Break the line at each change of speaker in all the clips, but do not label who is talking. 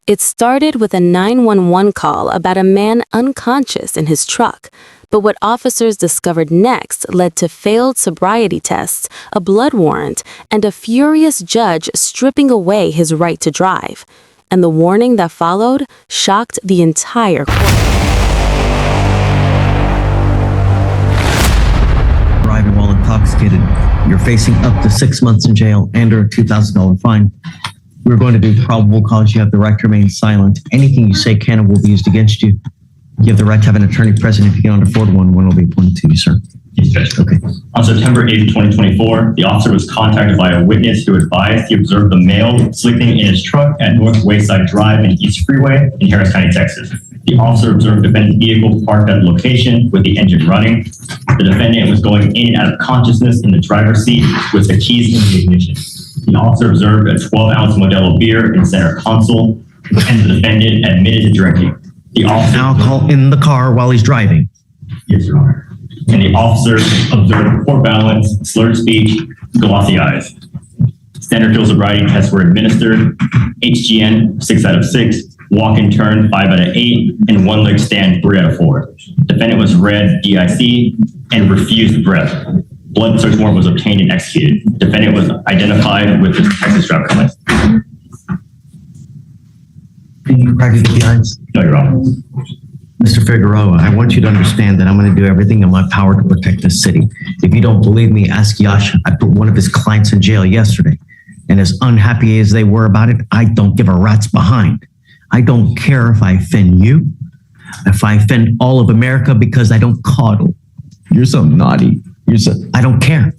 It started with a 911 call about a man unconscious in his truck. But what officers discovered next led to failed sobriety tests, a blood warrant, and a furious judge stripping away his right to drive. And the warning that followed shocked the entire court.
Driving while intoxicated. You're facing up to 6 months in jail and or a $2,000 fine. We're going to do probable cause. You have the right to remain silent. Anything you say can and will be used against you. You have the right to have an attorney present. If you cannot afford one will be appointed to you, sir.
Yes, Judge.
Okay.
On September 8th, 2024, the officer was contacted by a witness who advised he observed the male sleeping in his truck at North Wayside Drive and East Freeway in Harris County, Texas. The officer observed the defendant's vehicle parked at the location with the engine running. The defendant was going in and out of consciousness in the driver's seat with the keys in the ignition. The officer observed a 12-ounce Modelo beer in center console, and the defendant admitted to drinking. The officer
alcohol in the car while he's driving.
Yes, Your Honor. And the officer observed poor balance, slurred speech, glossy eyes. Standard field sobriety tests were administered. HGN 6 out of 6, walk and turn 5 out of 8, and one leg stand 3 out of 4. Defendant was read DIC and refused breath. Blood search warrant was obtained and executed. Defendant was identified with the Texas driver's license.
Can you practice the eyes?
No, Your Honor.
Mr. Figueroa, I want you to understand that I'm going to do everything in my power to protect this city. If you don't believe me, ask Yasha. I put one of his clients in jail yesterday. And as unhappy as they were about it, I don't give a rat's behind. I don't care if I offend you, if I offend all of America because I don't coddle. You're so naughty. I don't care.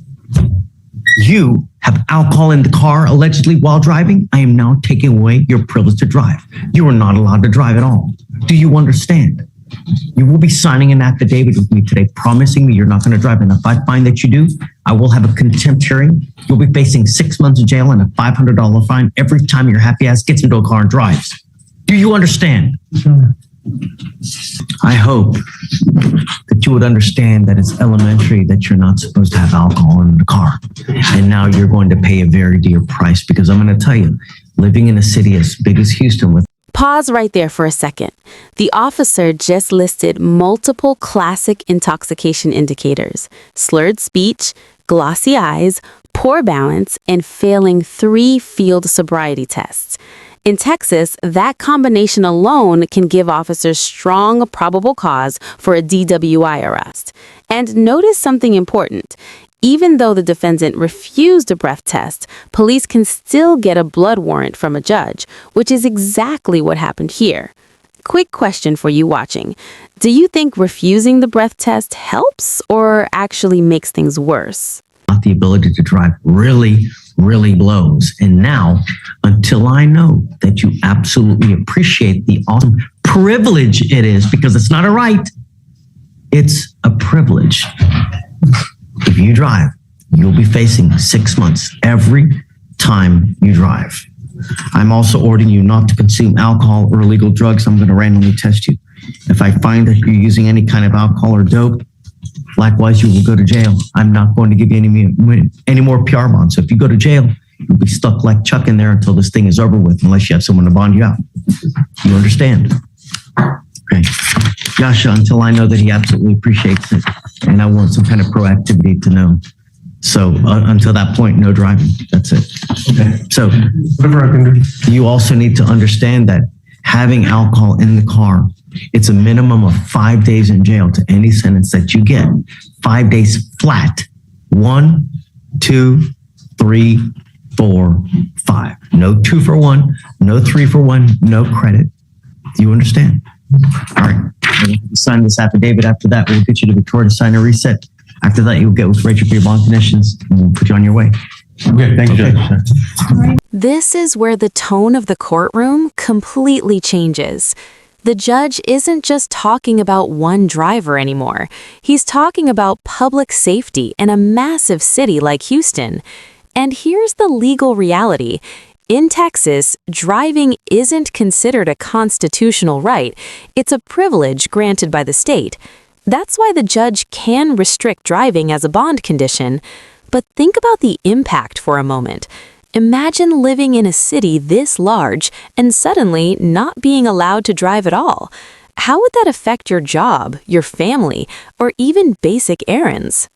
You have alcohol in the car allegedly while driving. I am now taking away your privilege to drive. You are not allowed to drive at all. Do you understand? You will be signing an affidavit with me today, promising me you're not going to drive. And if I find that you do, I will have a contempt hearing. You'll be facing 6 months in jail and a $500 fine every time your happy ass gets into a car and drives. Do you understand? Sure. I hope that you would understand that it's elementary that you're not supposed to have alcohol in the car. And now you're going to pay a very dear price, because I'm going to tell you, living in a city as big as Houston with...
Pause right there for a second. The officer just listed multiple classic intoxication indicators: slurred speech, glossy eyes, poor balance, and failing 3 field sobriety tests. In Texas, that combination alone can give officers strong probable cause for a DWI arrest. And notice something important. Even though the defendant refused a breath test, police can still get a blood warrant from a judge, which is exactly what happened here. Quick question for you watching. Do you think refusing the breath test helps or actually makes things worse?
The ability to drive really blows. And now, until I know that you absolutely appreciate the awesome privilege it is, because it's not a right, it's a privilege. If you drive, you'll be facing 6 months every time you drive. I'm also ordering you not to consume alcohol or illegal drugs. I'm going to randomly test you. If I find that you're using any kind of alcohol or dope, likewise, you will go to jail. I'm not going to give you any more PR bonds. So if you go to jail, you'll be stuck like Chuck in there until this thing is over with, unless you have someone to bond you out. You understand? Okay. Yasha, until I know that he absolutely appreciates it, and I want some kind of proactivity to know. So until that point, no driving. That's it. Okay. So whatever I can do. You also need to understand that having alcohol in the car, it's a minimum of 5 days in jail to any sentence that you get. 5 days flat. 1, 2, 3, 4, 5. No 2 for 1, no 3 for 1, no credit. Do you understand? All right. Sign this affidavit. After that, we'll get you to Victoria to sign a reset. After that, you'll get with Rachel for your bond conditions, and we'll put you on your way.
Okay, thank you, Judge.
This is where the tone of the courtroom completely changes. The judge isn't just talking about one driver anymore. He's talking about public safety in a massive city like Houston. And here's the legal reality. In Texas, driving isn't considered a constitutional right. It's a privilege granted by the state. That's why the judge can restrict driving as a bond condition. But think about the impact for a moment. Imagine living in a city this large and suddenly not being allowed to drive at all. How would that affect your job, your family, or even basic errands?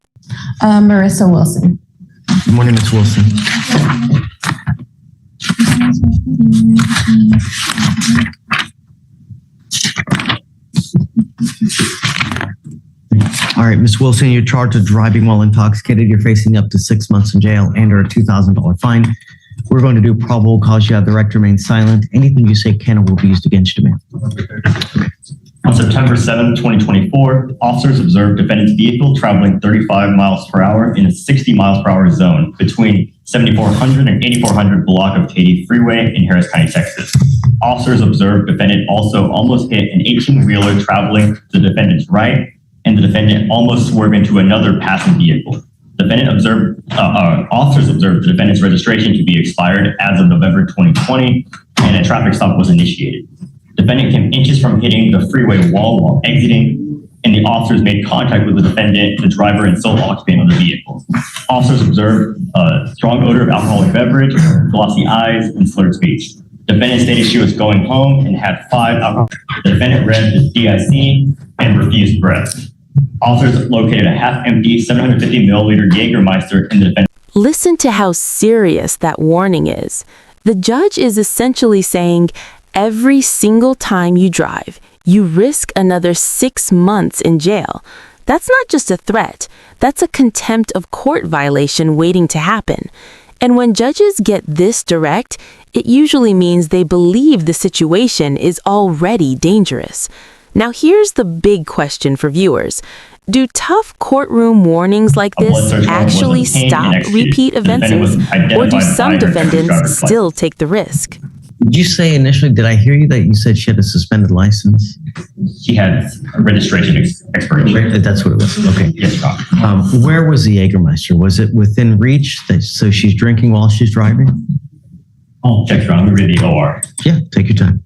Marissa Wilson.
Good morning, Ms. Wilson. All right, Ms. Wilson, you're charged with driving while intoxicated. You're facing up to 6 months in jail and or a $2,000 fine. We're going to do probable cause. You have the right to remain silent. Anything you say can or will be used against you, ma'am.
On September 7, 2024, officers observed defendant's vehicle traveling 35 miles per hour in a 60 miles per hour zone between 7400 and 8400 block of Katy Freeway in Harris County, Texas. Officers observed defendant also almost hit an 18-wheeler traveling to the defendant's right, and the defendant almost swerved into another passing vehicle. Officers observed the defendant's registration to be expired as of November 2020, and a traffic stop was initiated. Defendant came inches from hitting the freeway wall while exiting, and the officers made contact with the defendant, the driver, and sole occupant of the vehicle. Officers observed a strong odor of alcoholic beverage, glossy eyes, and slurred speech. Defendant stated she was going home and had 5 alcohol. The defendant read the DIC and refused breath. Officers located a half-empty 750 milliliter Jägermeister in the defendant.
Listen to how serious that warning is. The judge is essentially saying, every single time you drive, you risk another 6 months in jail. That's not just a threat. That's a contempt of court violation waiting to happen. And when judges get this direct, it usually means they believe the situation is already dangerous. Now here's the big question for viewers. Do tough courtroom warnings like this actually stop repeat offenses, or do some defendants still take the risk?
Did you say initially, did I hear you that you said she had a suspended license?
She had a registration expiration.
That's what it was. Okay.
Yes, Your Honor.
Where was the Jägermeister? Was it within reach? So she's drinking while she's driving?
Oh, check, Your Honor. Let me read the OR.
Yeah, take your time.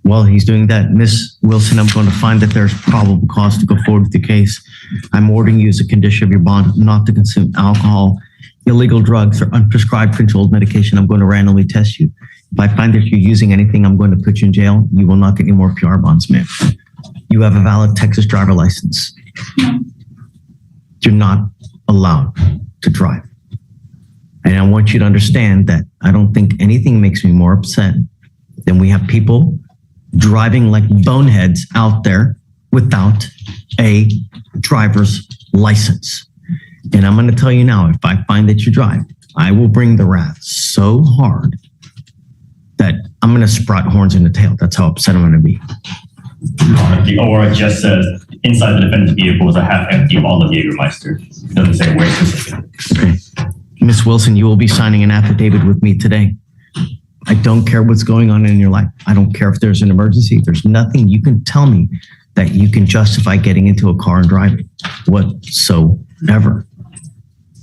While he's doing that, Ms. Wilson, I'm going to find that there's probable cause to go forward with the case. I'm ordering you as a condition of your bond not to consume alcohol, illegal drugs, or unprescribed controlled medication. I'm going to randomly test you. If I find that you're using anything, I'm going to put you in jail. You will not get any more PR bonds, ma'am. You have a valid Texas driver license. You're not allowed to drive. And I want you to understand that I don't think anything makes me more upset than we have people driving like boneheads out there without a driver's license. And I'm going to tell you now, if I find that you drive, I will bring the wrath so hard that I'm going to sprout horns in the tail. That's how upset I'm going to be.
The OR just says inside the defendant's vehicle was a half-empty bottle of Jägermeister. It doesn't say where specifically.
Okay. Ms. Wilson, you will be signing an affidavit with me today. I don't care what's going on in your life. I don't care if there's an emergency. There's nothing you can tell me that you can justify getting into a car and driving whatsoever.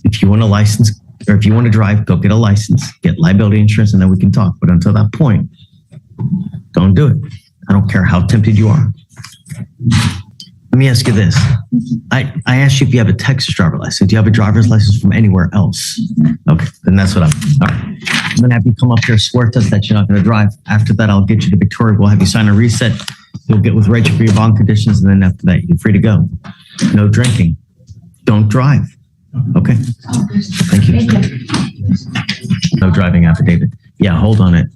If you want a license, or if you want to drive, go get a license, get liability insurance, and then we can talk. But until that point, don't do it. I don't care how tempted you are. Let me ask you this. I asked you if you have a Texas driver's license. Do you have a driver's license from anywhere else? Okay, then that's what all right. I'm going to have you come up here, swear to us that you're not going to drive. After that, I'll get you to Victoria. We'll have you sign a reset. You'll get with Rachel for your bond conditions. And then after that, you're free to go. No drinking. Don't drive. Okay. Thank you. No driving affidavit. Yeah, hold on it.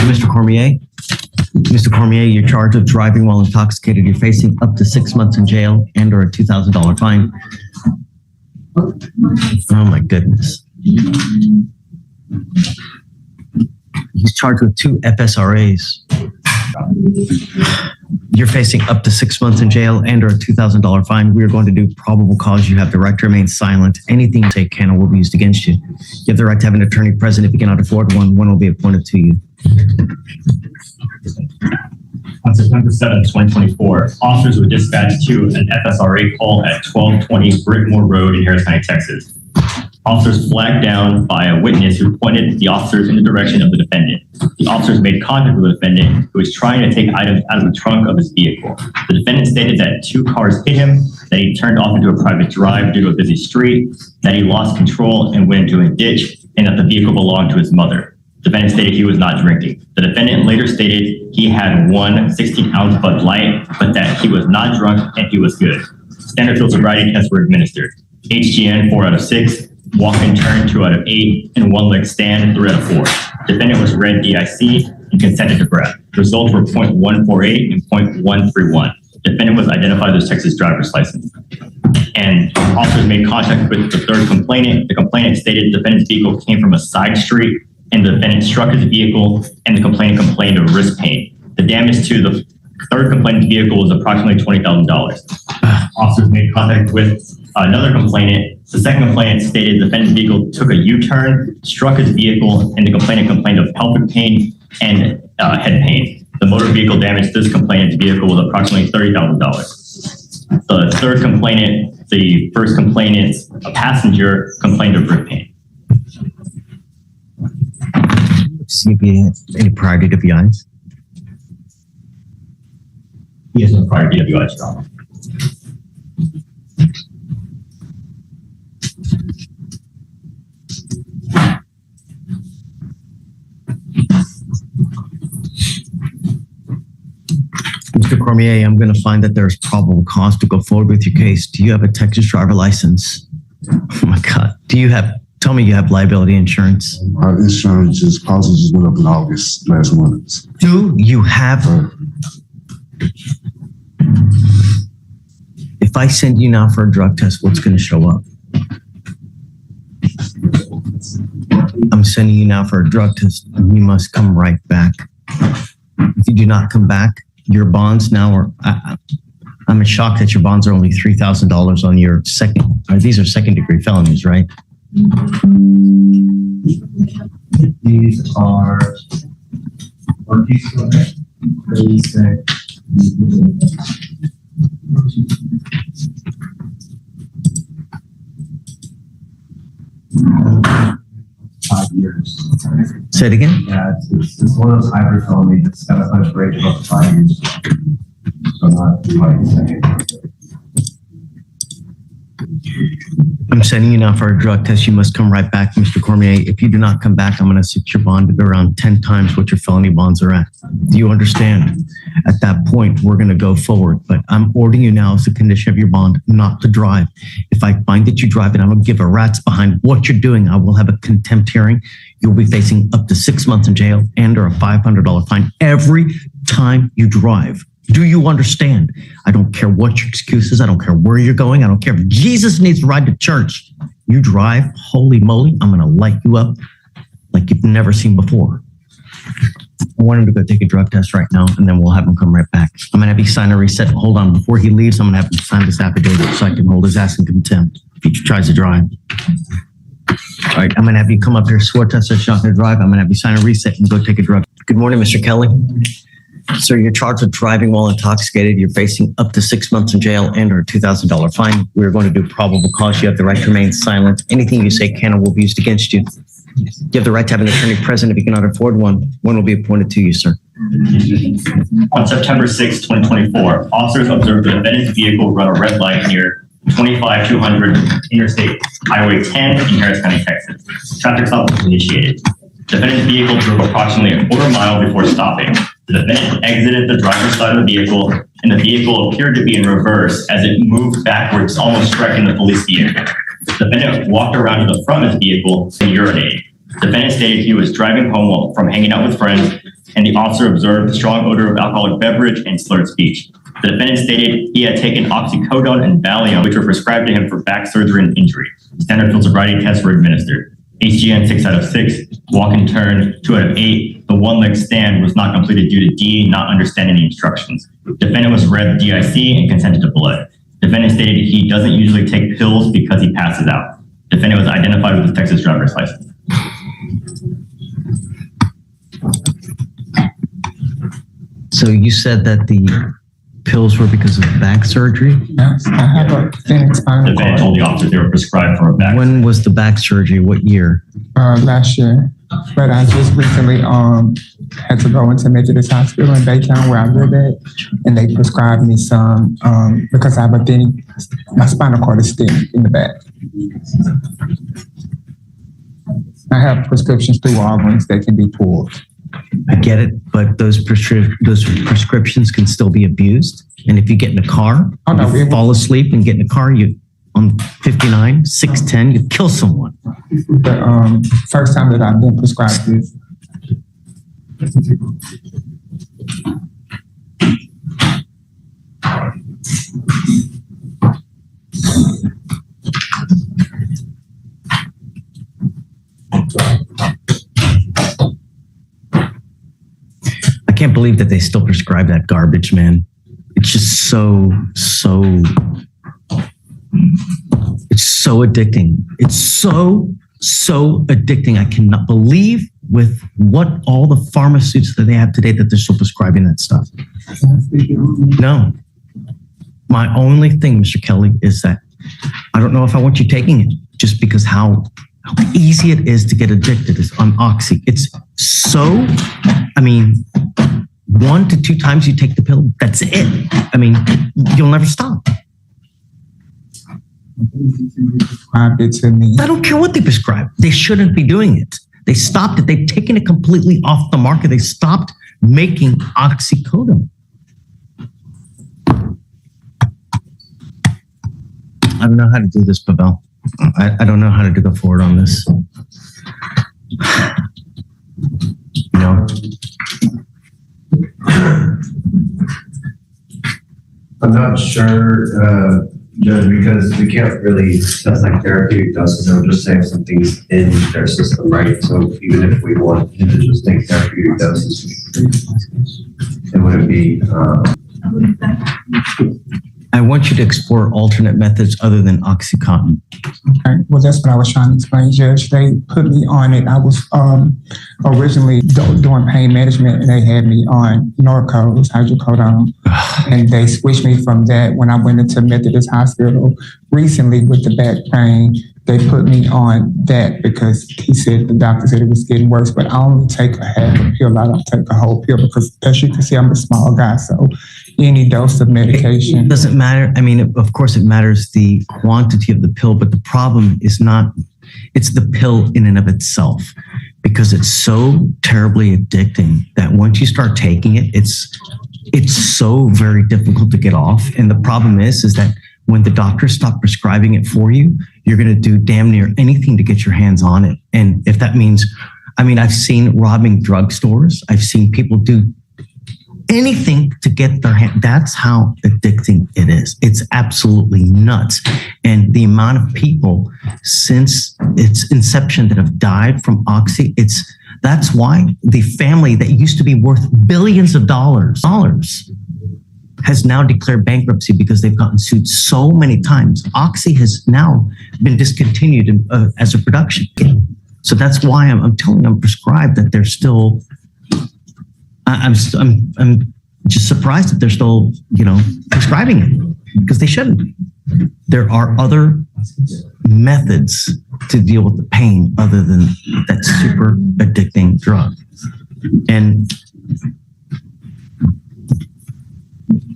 Mr. Cormier? Mr. Cormier, you're charged with driving while intoxicated. You're facing up to 6 months in jail and or a $2,000 fine. Oh my goodness. He's charged with 2 FSRAs. You're facing up to 6 months in jail and or a $2,000 fine. We are going to do probable cause. You have the right to remain silent. Anything you say can or will be used against you. You have the right to have an attorney present. If you cannot afford one, one will be appointed to you.
On September 7th, 2024, officers were dispatched to an FSRA call at 1220 Brickmore Road in Harris County, Texas. Officers flagged down by a witness who pointed the officers in the direction of the defendant. The officers made contact with the defendant, who was trying to take items out of the trunk of his vehicle. The defendant stated that 2 cars hit him, that he turned off into a private drive due to a busy street, that he lost control and went into a ditch, and that the vehicle belonged to his mother. The defendant stated he was not drinking. The defendant later stated he had one 16-ounce Bud Light, but that he was not drunk and he was good. Standard field sobriety tests were administered. HGN 4 out of 6, walk and turn 2 out of 8, and 1 leg stand 3 out of 4. Defendant was read DIC and consented to breath. Results were .148 and .131. Defendant was identified with his Texas driver's license. And officers made contact with the third complainant. The complainant stated the defendant's vehicle came from a side street, and the defendant struck his vehicle, and the complainant complained of wrist pain. The damage to the third complainant's vehicle was approximately $20,000. Officers made contact with another complainant. The second complainant stated the defendant's vehicle took a U-turn, struck his vehicle, and the complainant complained of pelvic pain and head pain. The motor vehicle damage to this complainant's vehicle was approximately $30,000. The third complainant, the first complainant's passenger, complained of grip pain.
Any prior DWIs?
He has no prior DWI trauma.
Mr. Cormier, I'm going to find that there's probable cause to go forward with your case. Do you have a Texas driver license? Oh my God. Tell me you have liability insurance.
Our insurance policy just went up in August last month.
Do you have? If I send you now for a drug test, what's going to show up? I'm sending you now for a drug test. You must come right back. If you do not come back, your bonds now are, I'm in shock that your bonds are only $3,000 on your these are second degree felonies, right?
These are basic. 5 years.
Say it again?
Yeah, it's one of those hybrid felonies that's got a punch rate of up to 5 years. So not like saying.
I'm sending you now for a drug test. You must come right back, Mr. Cormier. If you do not come back, I'm going to set your bond to around 10 times what your felony bonds are at. Do you understand? At that point, we're going to go forward. But I'm ordering you now as a condition of your bond not to drive. If I find that you drive and I don't give a rat's behind what you're doing, I will have a contempt hearing. You'll be facing up to 6 months in jail and or a $500 fine every time you drive. Do you understand? I don't care what your excuse is. I don't care where you're going. I don't care if Jesus needs to ride to church. You drive, holy moly, I'm going to light you up like you've never seen before. I want him to go take a drug test right now, and then we'll have him come right back. I'm going to have you sign a reset. Hold on. Before he leaves, I'm going to have him sign this affidavit so I can hold his ass in contempt if he tries to drive. All right, I'm going to have you come up here, swear test that you're not going to drive. I'm going to have you sign a reset and go take a drug. Good morning, Mr. Kelly. Sir, you're charged with driving while intoxicated. You're facing up to 6 months in jail and or a $2,000 fine. We're going to do probable cause. You have the right to remain silent. Anything you say can or will be used against you. You have the right to have an attorney present if you cannot afford one. One will be appointed to you, sir.
On September 6, 2024, officers observed the defendant's vehicle run a red light near 25200 Interstate Highway 10 in Harris County, Texas. Traffic stop was initiated. The defendant's vehicle drove approximately a quarter mile before stopping. The defendant exited the driver's side of the vehicle, and the vehicle appeared to be in reverse as it moved backwards, almost striking the police vehicle. The defendant walked around to the front of his vehicle and urinated. The defendant stated he was driving home from hanging out with friends, and the officer observed a strong odor of alcoholic beverage and slurred speech. The defendant stated he had taken oxycodone and Valium, which were prescribed to him for back surgery and injury. Standard field sobriety tests were administered. HGN 6 out of 6, walk and turn 2 out of 8. The one-leg stand was not completed due to D not understanding the instructions. Defendant was read DIC and consented to blood. Defendant stated he doesn't usually take pills because he passes out. Defendant was identified with his Texas driver's license.
So you said that the pills were because of back surgery?
Yes, I have a thin spinal
Defendant told
cord.
the officer they were prescribed for a back.
When was the back surgery? What year?
Last year, but I just recently had to go into Methodist Hospital in Baytown where I live at, and they prescribed me some because I have a thin, my spinal cord is thin in the back. I have prescriptions through Walgreens that can be pulled.
I get it, but those prescriptions can still be abused. And if you get in a car,
Oh, no,
you fall asleep and get in a car, you on 59, 610, you kill someone.
The first time that I've been prescribed this.
I can't believe that they still prescribe that garbage, man. It's just so addicting. It's so addicting. I cannot believe with what all the pharmaceuticals that they have today that they're still prescribing that stuff. No. My only thing, Mr. Kelly, is that I don't know if I want you taking it just because how easy it is to get addicted is on Oxy. It's so, 1 to 2 times you take the pill, that's it. You'll never stop.
Prescribed it to me.
I don't care what they prescribe. They shouldn't be doing it. They stopped it. They've taken it completely off the market. They stopped making oxycodone. I don't know how to do this, Pavel. I don't know how to go forward on this. You know?
I'm not sure, Judge, because we can't really test like therapeutic doses. They'll just say if something's in their system, right? So even if we want to just take therapeutic doses, it wouldn't be.
I want you to explore alternate methods other than OxyContin.
Okay. Well, that's what I was trying to explain, Judge. They put me on it. I was originally doing pain management, and they had me on Norcos, hydrocodone, and they switched me from that when I went into Methodist Hospital recently with the back pain. They put me on that because the doctor said it was getting worse, but I only take a half a pill. I don't take a whole pill because, as you can see, I'm a small guy, so any dose of medication.
It doesn't matter. Of course it matters the quantity of the pill, but the problem is not, it's the pill in and of itself, because it's so terribly addicting that once you start taking it, it's so very difficult to get off. And the problem is that when the doctors stop prescribing it for you, you're going to do damn near anything to get your hands on it. And if that means, I've seen robbing drugstores. I've seen people do anything to get their hand. That's how addicting it is. It's absolutely nuts. And the amount of people since its inception that have died from Oxy, that's why the family that used to be worth billions of dollars has now declared bankruptcy because they've gotten sued so many times. Oxy has now been discontinued as a production kit. So that's why I'm telling them prescribed that they're still. I'm just surprised that they're still, prescribing it because they shouldn't. There are other methods to deal with the pain other than that super addicting drug. And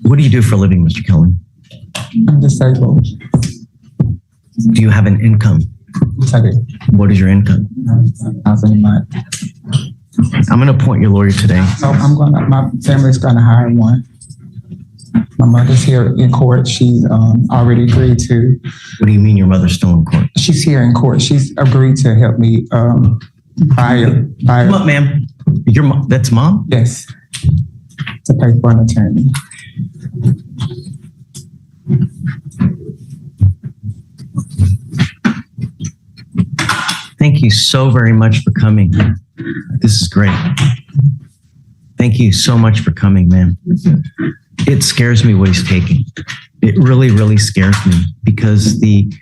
what do you do for a living, Mr. Kelly?
I'm disabled.
Do you have an income?
Yes, I do.
What is your income?
1,000 a month.
I'm going to appoint your lawyer today.
So my family's gonna hire one. My mother's here in court. She's already agreed to.
What do you mean your mother's still in court?
She's here in court. She's agreed to help me buy.
Come up, ma'am. Your mom? That's mom?
Yes, to pay for an attorney.
Thank you so very much for coming. This is great. Thank you so much for coming, man. It scares me what he's taking. It really, really scares me because the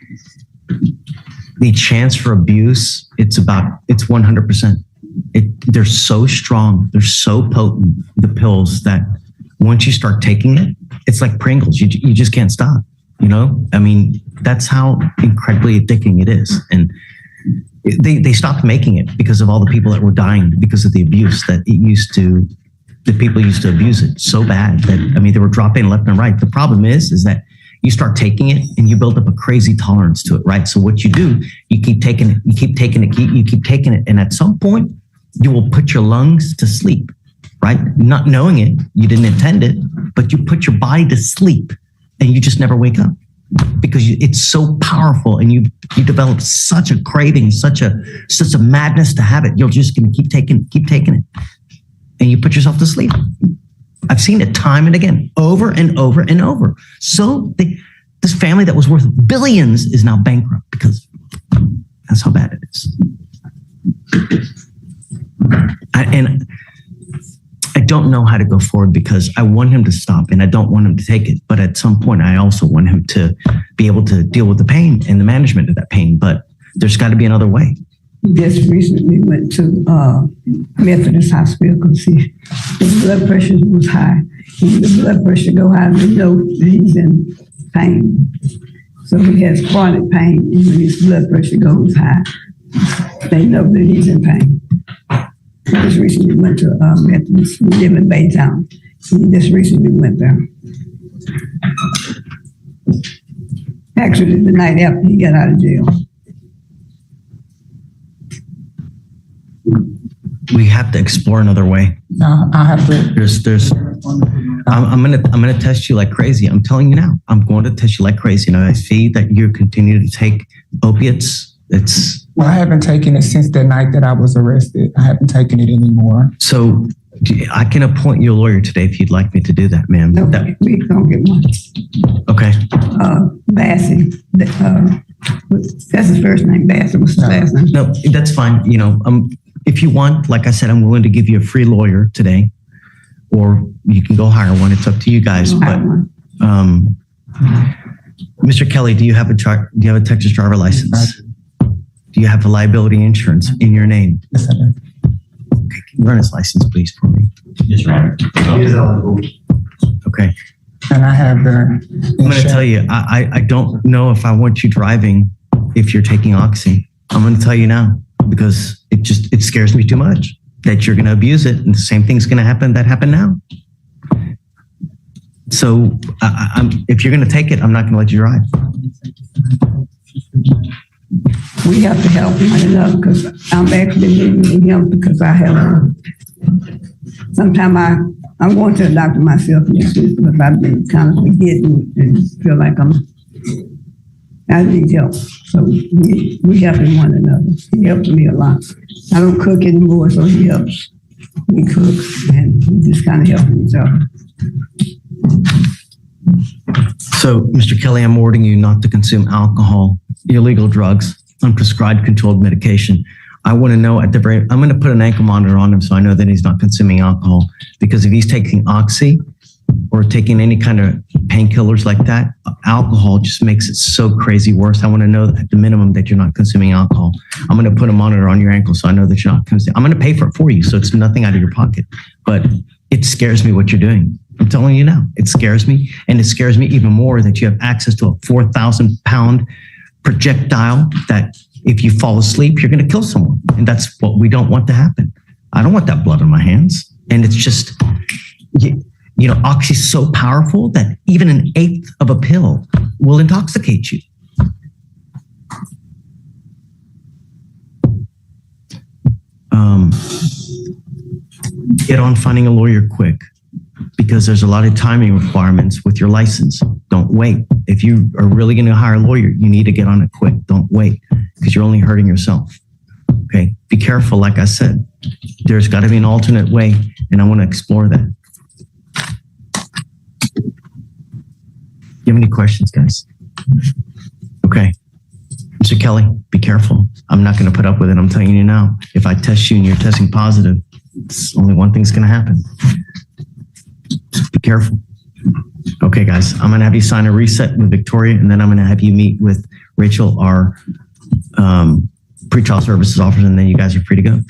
chance for abuse, it's 100%. They're so strong. They're so potent, the pills, that once you start taking it, it's like Pringles. You just can't stop. You know, I mean, that's how incredibly addicting it is. And they stopped making it because of all the people that were dying because of the abuse that the people used to abuse it so bad that, I mean, they were dropping left and right. The problem is that you start taking it and you build up a crazy tolerance to it, right? So what you do, you keep taking it, you keep taking it. And at some point you will put your lungs to sleep, right? Not knowing it, you didn't intend it, but you put your body to sleep and you just never wake up because it's so powerful and you develop such a craving, such a madness to have it. You're just going to keep taking it. And you put yourself to sleep. I've seen it time and again, over and over and over. So this family that was worth billions is now bankrupt because that's how bad it is. I don't know how to go forward because I want him to stop and I don't want him to take it. But at some point, I also want him to be able to deal with the pain and the management of that pain. But there's got to be another way.
Just recently went to Methodist Hospital because his blood pressure was high. When the blood pressure go high, they know that he's in pain. So he has chronic pain, and when his blood pressure goes high, they know that he's in pain. He just recently went to Methodist. We live in Baytown. He just recently went there. Actually, the night after he got out of jail.
We have to explore another way.
No, I have to.
I'm gonna test you like crazy. I'm telling you now. I'm going to test you like crazy. And I see that you continue to take opiates.
Well, I haven't taken it since the night that I was arrested. I haven't taken it anymore.
So I can appoint you a lawyer today if you'd like me to do that, ma'am.
No, we don't get one.
Okay.
Bassey. That's his first name. Bassey was his last name.
No, that's fine. You know, if you want, like I said, I'm willing to give you a free lawyer today, or you can go hire one. It's up to you guys. But Mr. Kelly, do you have a Texas driver license? Do you have a liability insurance in your name?
Yes, I do.
Okay, can you run his license, please, for me?
Yes, Your Honor.
He is eligible.
Okay.
And I have the.
I'm going to tell you, I don't know if I want you driving if you're taking Oxy. I'm going to tell you now because it scares me too much that you're going to abuse it and the same thing's going to happen that happened now. So if you're going to take it, I'm not going to let you drive.
We have to help him enough because I'm actually living with him because I have. Sometimes I'm going to the doctor myself next week because I've been kind of forgetting and feel like I need help. So we help one another. He helps me a lot. I don't cook anymore, so he helps me cook, and we just kind of help each other.
So, Mr. Kelly, I'm ordering you not to consume alcohol, illegal drugs, unprescribed controlled medication. I want to know I'm going to put an ankle monitor on him so I know that he's not consuming alcohol, because if he's taking Oxy or taking any kind of painkillers like that, alcohol just makes it so crazy worse. I want to know at the minimum that you're not consuming alcohol. I'm going to put a monitor on your ankle so I know that you're not consuming. I'm going to pay for it for you, so it's nothing out of your pocket. But it scares me what you're doing. I'm telling you now, it scares me. And it scares me even more that you have access to a 4,000-pound projectile that if you fall asleep, you're going to kill someone. And that's what we don't want to happen. I don't want that blood on my hands. And it's just, you know, Oxy's so powerful that even an eighth of a pill will intoxicate you. Get on finding a lawyer quick, because there's a lot of timing requirements with your license. Don't wait. If you are really going to hire a lawyer, you need to get on it quick. Don't wait, because you're only hurting yourself. Okay. Be careful. Like I said, there's got to be an alternate way, and I want to explore that. You have any questions, guys? Okay. Mr. Kelly, be careful. I'm not going to put up with it. I'm telling you now. If I test you and you're testing positive, it's only one thing's going to happen. Just be careful. Okay, guys, I'm going to have you sign a reset with Victoria, and then I'm going to have you meet with Rachel, our pretrial services officer, and then you guys are free to go.